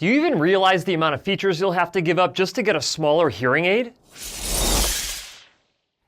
Do you even realize the amount of features you'll have to give up just to get a smaller hearing aid?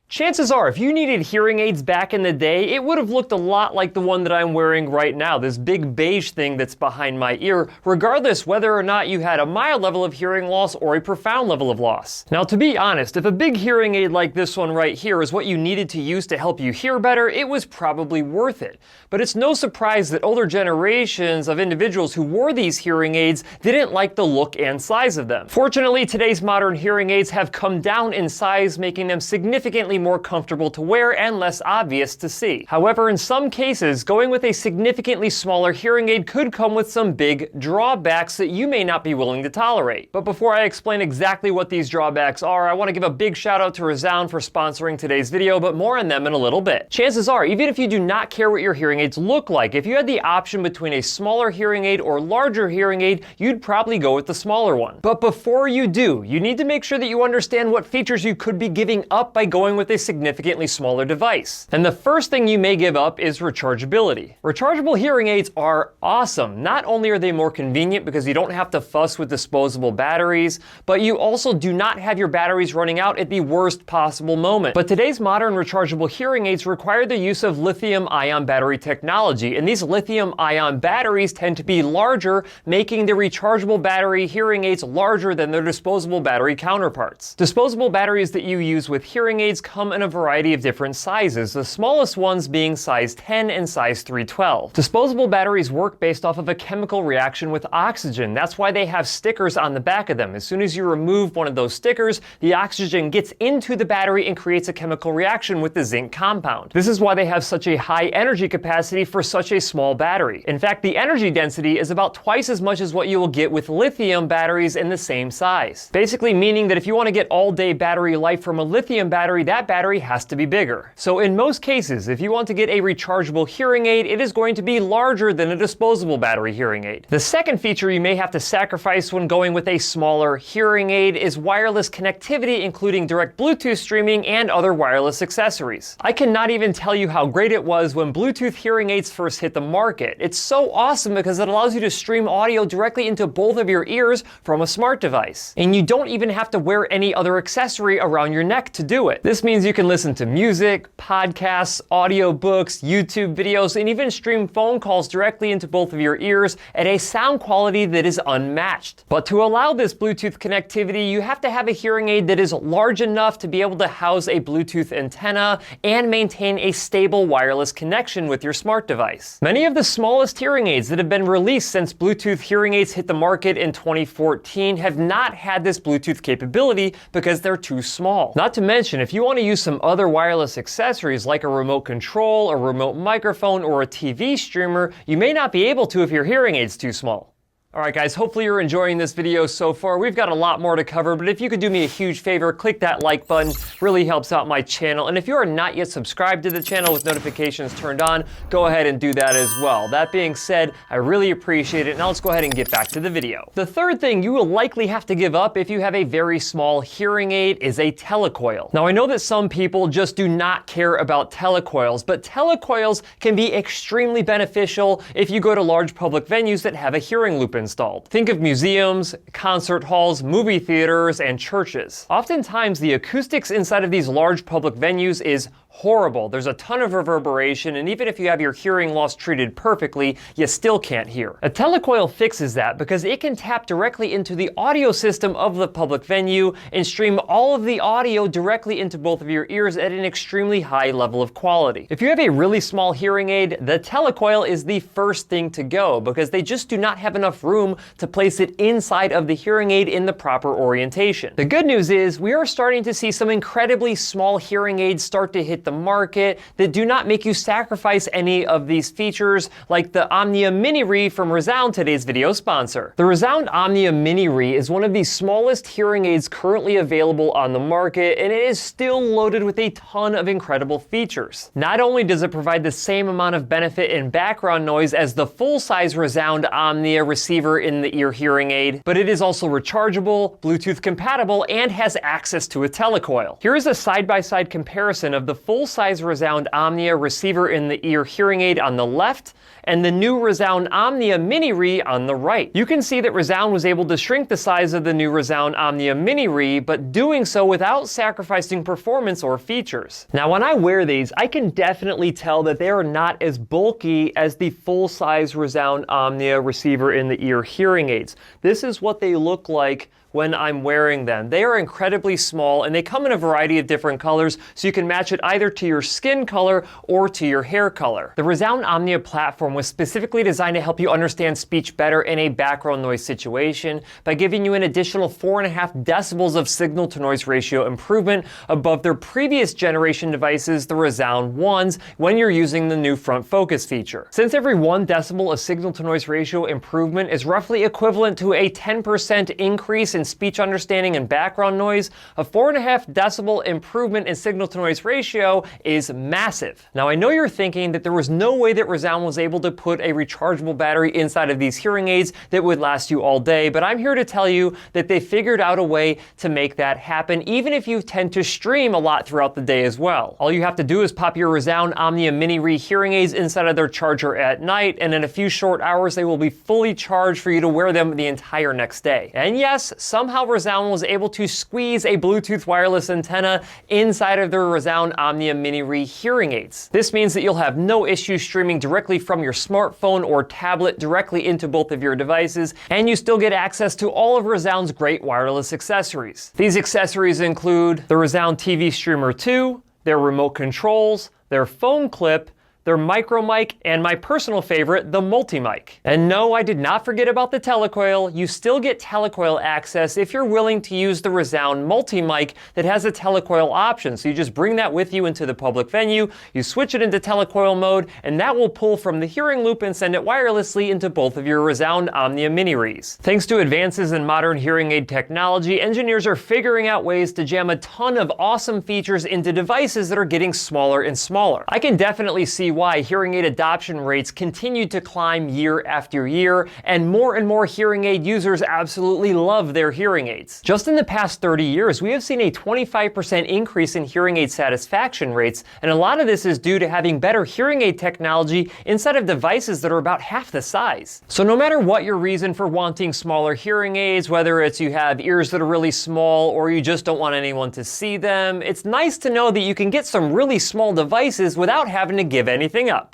Chances are, if you needed hearing aids back in the day, it would have looked a lot like the one that I'm wearing right now, this big beige thing that's behind my ear, regardless whether or not you had a mild level of hearing loss or a profound level of loss. Now, to be honest, if a big hearing aid like this one right here is what you needed to use to help you hear better, it was probably worth it. But it's no surprise that older generations of individuals who wore these hearing aids didn't like the look and size of them. Fortunately, today's modern hearing aids have come down in size, making them significantly more comfortable to wear and less obvious to see. However, in some cases, going with a significantly smaller hearing aid could come with some big drawbacks that you may not be willing to tolerate. But before I explain exactly what these drawbacks are, I want to give a big shout out to ReSound for sponsoring today's video, but more on them in a little bit. Chances are, even if you do not care what your hearing aids look like, if you had the option between a smaller hearing aid or larger hearing aid, you'd probably go with the smaller one. But before you do, you need to make sure that you understand what features you could be giving up by going with a significantly smaller device. And the first thing you may give up is rechargeability. Rechargeable hearing aids are awesome. Not only are they more convenient because you don't have to fuss with disposable batteries, but you also do not have your batteries running out at the worst possible moment. But today's modern rechargeable hearing aids require the use of lithium-ion battery technology, and these lithium-ion batteries tend to be larger, making the rechargeable battery hearing aids larger than their disposable battery counterparts. Disposable batteries that you use with hearing aids come in a variety of different sizes, the smallest ones being size 10 and size 312. Disposable batteries work based off of a chemical reaction with oxygen. That's why they have stickers on the back of them. As soon as you remove one of those stickers, the oxygen gets into the battery and creates a chemical reaction with the zinc compound. This is why they have such a high energy capacity for such a small battery. In fact, the energy density is about twice as much as what you will get with lithium batteries in the same size. Basically meaning that if you want to get all-day battery life from a lithium battery, that battery has to be bigger. So in most cases, if you want to get a rechargeable hearing aid, it is going to be larger than a disposable battery hearing aid. The second feature you may have to sacrifice when going with a smaller hearing aid is wireless connectivity, including direct Bluetooth streaming and other wireless accessories. I cannot even tell you how great it was when Bluetooth hearing aids first hit the market. It's so awesome because it allows you to stream audio directly into both of your ears from a smart device. And you don't even have to wear any other accessory around your neck to do it. This means you can listen to music, podcasts, audiobooks, YouTube videos, and even stream phone calls directly into both of your ears at a sound quality that is unmatched. But to allow this Bluetooth connectivity, you have to have a hearing aid that is large enough to be able to house a Bluetooth antenna and maintain a stable wireless connection with your smart device. Many of the smallest hearing aids that have been released since Bluetooth hearing aids hit the market in 2014 have not had this Bluetooth capability because they're too small. Not to mention, if you want to use some other wireless accessories like a remote control, a remote microphone, or a TV streamer, you may not be able to if your hearing aid's too small. Alright guys, hopefully you're enjoying this video so far. We've got a lot more to cover, but if you could do me a huge favor, click that like button. Really helps out my channel. And if you are not yet subscribed to the channel with notifications turned on, go ahead and do that as well. That being said, I really appreciate it. Now let's go ahead and get back to the video. The third thing you will likely have to give up if you have a very small hearing aid is a telecoil. Now I know that some people just do not care about telecoils, but telecoils can be extremely beneficial if you go to large public venues that have a hearing loop installed. Think of museums, concert halls, movie theaters, and churches. Oftentimes, the acoustics inside of these large public venues is horrible. There's a ton of reverberation, and even if you have your hearing loss treated perfectly, you still can't hear. A telecoil fixes that because it can tap directly into the audio system of the public venue and stream all of the audio directly into both of your ears at an extremely high level of quality. If you have a really small hearing aid, the telecoil is the first thing to go because they just do not have enough room to place it inside of the hearing aid in the proper orientation. The good news is we are starting to see some incredibly small hearing aids start to hit the market that do not make you sacrifice any of these features, like the OMNIA miniRIE from ReSound, today's video sponsor. The ReSound OMNIA miniRIE is one of the smallest hearing aids currently available on the market, and it is still loaded with a ton of incredible features. Not only does it provide the same amount of benefit and background noise as the full-size ReSound OMNIA receiver in the ear hearing aid, but it is also rechargeable, Bluetooth compatible, and has access to a telecoil. Here is a side-by-side comparison of the full full-size ReSound OMNIA receiver in the ear hearing aid on the left, and the new ReSound OMNIA miniRIE on the right. You can see that ReSound was able to shrink the size of the new ReSound OMNIA miniRIE, but doing so without sacrificing performance or features. Now when I wear these, I can definitely tell that they are not as bulky as the full-size ReSound OMNIA receiver in the ear hearing aids. This is what they look like when I'm wearing them. They are incredibly small and they come in a variety of different colors, so you can match it either to your skin color or to your hair color. The ReSound OMNIA platform was specifically designed to help you understand speech better in a background noise situation by giving you an additional 4.5 decibels of signal to noise ratio improvement above their previous generation devices, the ReSound ones, when you're using the new front focus feature. Since every 1 decibel of signal to noise ratio improvement is roughly equivalent to a 10% increase in speech understanding and background noise, a 4.5 decibel improvement in signal to noise ratio is massive. Now I know you're thinking that there was no way that ReSound was able to put a rechargeable battery inside of these hearing aids that would last you all day, but I'm here to tell you that they figured out a way to make that happen, even if you tend to stream a lot throughout the day as well. All you have to do is pop your ReSound OMNIA miniRIE hearing aids inside of their charger at night, and in a few short hours they will be fully charged for you to wear them the entire next day. And yes, somehow ReSound was able to squeeze a Bluetooth wireless antenna inside of their ReSound OMNIA miniRIE hearing aids. This means that you'll have no issue streaming directly from your smartphone or tablet directly into both of your devices, and you still get access to all of ReSound's great wireless accessories. These accessories include the ReSound TV Streamer 2, their remote controls, their phone clip, their micro mic, and my personal favorite, the multi-mic. And no, I did not forget about the Telecoil. You still get Telecoil Access if you're willing to use the ReSound multi-mic that has a Telecoil option. So you just bring that with you into the public venue, you switch it into Telecoil mode, and that will pull from the hearing loop and send it wirelessly into both of your ReSound OMNIA miniRIEs. Thanks to advances in modern hearing aid technology, engineers are figuring out ways to jam a ton of awesome features into devices that are getting smaller and smaller. I can definitely see why hearing aid adoption rates continue to climb year after year, and more hearing aid users absolutely love their hearing aids. Just in the past 30 years, we have seen a 25% increase in hearing aid satisfaction rates, and a lot of this is due to having better hearing aid technology inside of devices that are about half the size. So no matter what your reason for wanting smaller hearing aids, whether it's you have ears that are really small or you just don't want anyone to see them, it's nice to know that you can get some really small devices without having to give anything up.